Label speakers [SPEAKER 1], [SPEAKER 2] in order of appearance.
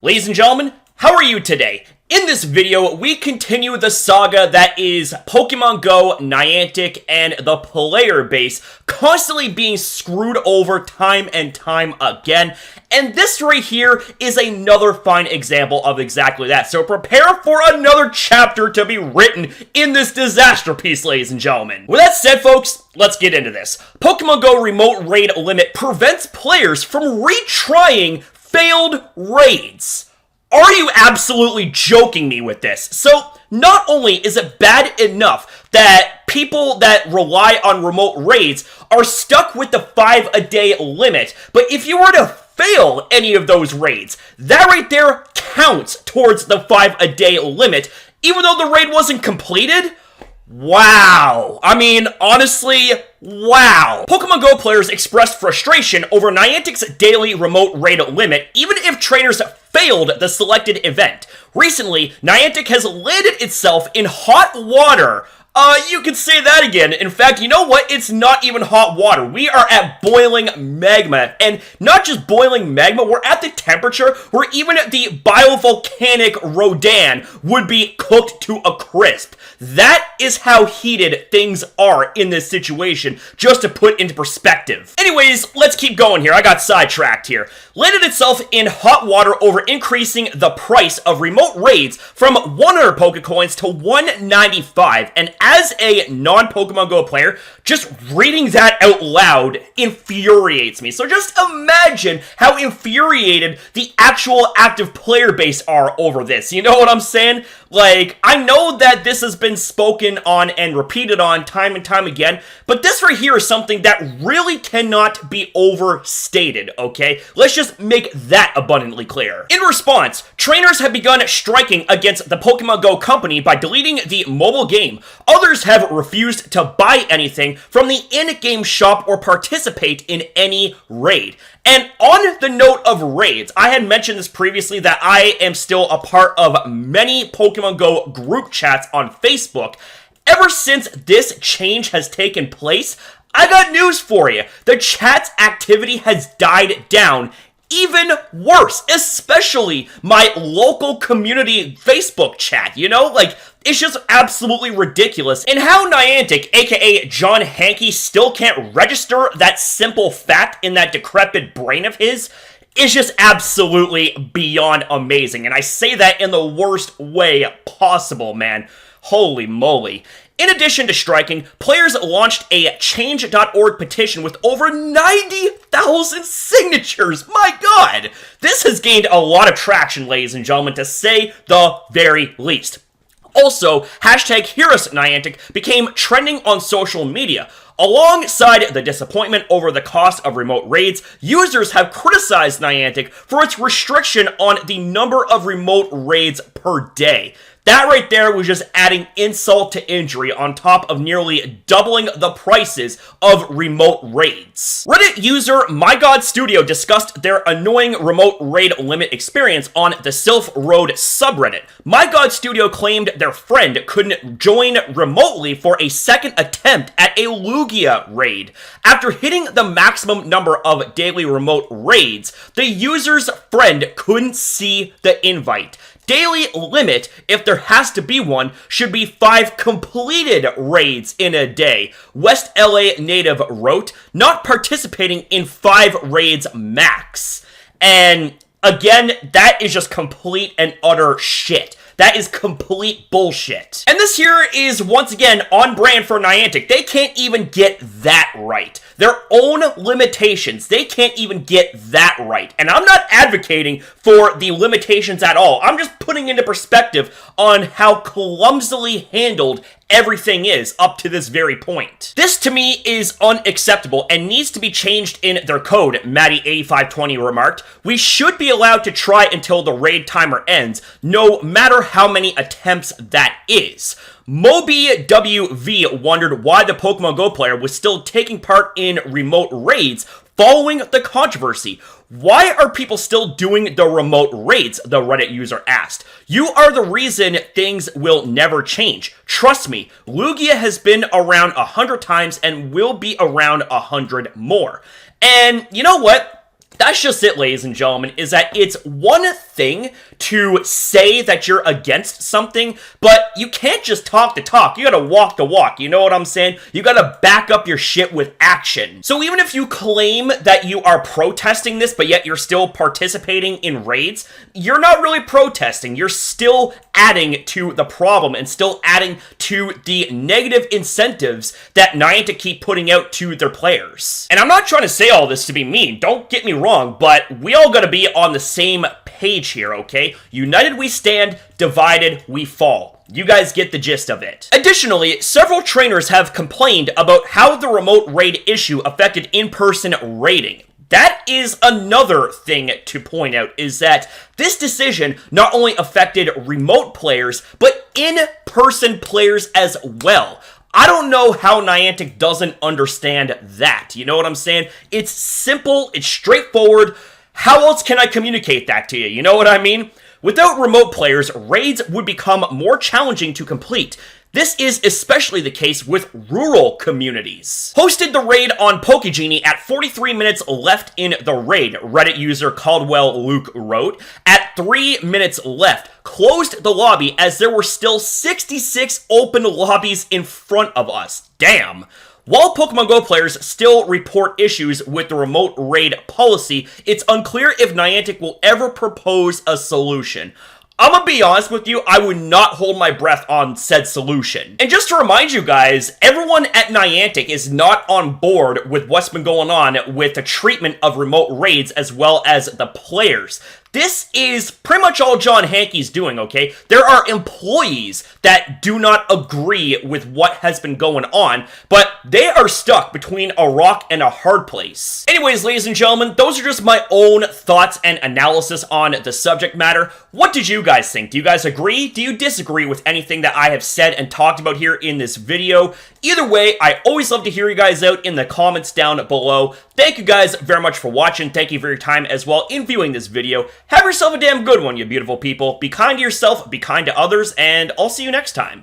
[SPEAKER 1] Ladies and gentlemen, how are you today? In this video, we continue the saga that is Pokemon GO, Niantic, and the player base constantly being screwed over time and time again. And this right here is another fine example of exactly that. So prepare for another chapter to be written in this disaster piece, ladies and gentlemen. With that said, folks, let's get into this. Pokemon GO remote raid limit prevents players from retrying failed raids. Are you absolutely joking me with this? So, not only is it bad enough that people that rely on remote raids are stuck with the 5-a-day limit, but if you were to fail any of those raids, that right there counts towards the 5-a-day limit, even though the raid wasn't completed? Wow. I mean, honestly, wow. Pokemon GO players expressed frustration over Niantic's daily remote raid limit, even if trainers failed the selected event. Recently, Niantic has landed itself in hot water. You could say that again. In fact, you know what? It's not even hot water. We are at boiling magma. And not just boiling magma, we're at the temperature where even the biovolcanic Rodan would be cooked to a crisp. That is how heated things are in this situation, just to put into perspective. Anyways, let's keep going here. I got sidetracked here. Landed itself in hot water over increasing the price of remote raids from 100 Pokecoins to 195. And as a non-Pokemon GO player, just reading that out loud infuriates me. So just imagine how infuriated the actual active player base are over this. You know what I'm saying? Like, I know that this has been spoken on and repeated on time and time again, but this right here is something that really cannot be overstated, okay? Let's just make that abundantly clear. In response, trainers have begun striking against the Pokemon GO company by deleting the mobile game. Others have refused to buy anything from the in-game shop or participate in any raid. And on the note of raids, I had mentioned this previously that I am still a part of many Pokemon GO group chats on Facebook. Ever since this change has taken place, I got news for you. The chat's activity has died down. Even worse, especially my local community Facebook chat, you know? Like, it's just absolutely ridiculous. And how Niantic, aka John Hankey, still can't register that simple fact in that decrepit brain of his is just absolutely beyond amazing. And I say that in the worst way possible, man. Holy moly. In addition to striking, players launched a change.org petition with over 90,000 signatures. My god! This has gained a lot of traction, ladies and gentlemen, to say the very least. Also, hashtag #HeroesNiantic became trending on social media. Alongside the disappointment over the cost of remote raids, users have criticized Niantic for its restriction on the number of remote raids per day. That right there was just adding insult to injury on top of nearly doubling the prices of remote raids. Reddit user MyGodStudio discussed their annoying remote raid limit experience on the Sylph Road subreddit. MyGodStudio claimed their friend couldn't join remotely for a second attempt at a Lugia raid. After hitting the maximum number of daily remote raids, the user's friend couldn't see the invite. Daily limit, if there has to be one, should be 5 completed raids in a day. West LA native wrote, not participating in 5 raids max. And again, that is just complete and utter shit. That is complete bullshit. And this here is, once again, on brand for Niantic. They can't even get that right. Their own limitations, they can't even get that right. And I'm not advocating for the limitations at all. I'm just putting into perspective on how clumsily handled everything is up to this very point. This to me is unacceptable and needs to be changed in their code, Maddie8520 remarked. We should be allowed to try until the raid timer ends, no matter how many attempts that is. Moby WV wondered why the Pokemon GO player was still taking part in remote raids following the controversy. Why are people still doing the remote raids? The Reddit user asked. You are the reason things will never change. Trust me, Lugia has been around 100 times and will be around 100 more. And you know what? That's just it, ladies and gentlemen, is that it's one thing to say that you're against something, but you can't just talk the talk. You gotta walk the walk, you know what I'm saying? You gotta back up your shit with action. So even if you claim that you are protesting this, but yet you're still participating in raids, you're not really protesting. You're still adding to the problem and still adding to the negative incentives that Niantic keep putting out to their players. And I'm not trying to say all this to be mean, don't get me wrong, but we all gotta be on the same page here, okay? United we stand, divided we fall. You guys get the gist of it. Additionally, several trainers have complained about how the remote raid issue affected in-person raiding. That is another thing to point out, is that this decision not only affected remote players, but in-person players as well. I don't know how Niantic doesn't understand that. You know what I'm saying? It's simple, it's straightforward. How else can I communicate that to you? You know what I mean? Without remote players, raids would become more challenging to complete. This is especially the case with rural communities. Hosted the raid on PokeGenie at 43 minutes left in the raid, Reddit user Caldwell Luke wrote. At 3 minutes left, closed the lobby as there were still 66 open lobbies in front of us. Damn. While Pokemon GO players still report issues with the remote raid policy, it's unclear if Niantic will ever propose a solution. I'm gonna be honest with you, I would not hold my breath on said solution. And just to remind you guys, everyone at Niantic is not on board with what's been going on with the treatment of remote raids as well as the players. This is pretty much all John Hankey's doing, okay? There are employees that do not agree with what has been going on, but they are stuck between a rock and a hard place. Anyways, ladies and gentlemen, those are just my own thoughts and analysis on the subject matter. What did you guys think? Do you guys agree? Do you disagree with anything that I have said and talked about here in this video? Either way, I always love to hear you guys out in the comments down below. Thank you guys very much for watching. Thank you for your time as well in viewing this video. Have yourself a damn good one, you beautiful people. Be kind to yourself, be kind to others, and I'll see you next time.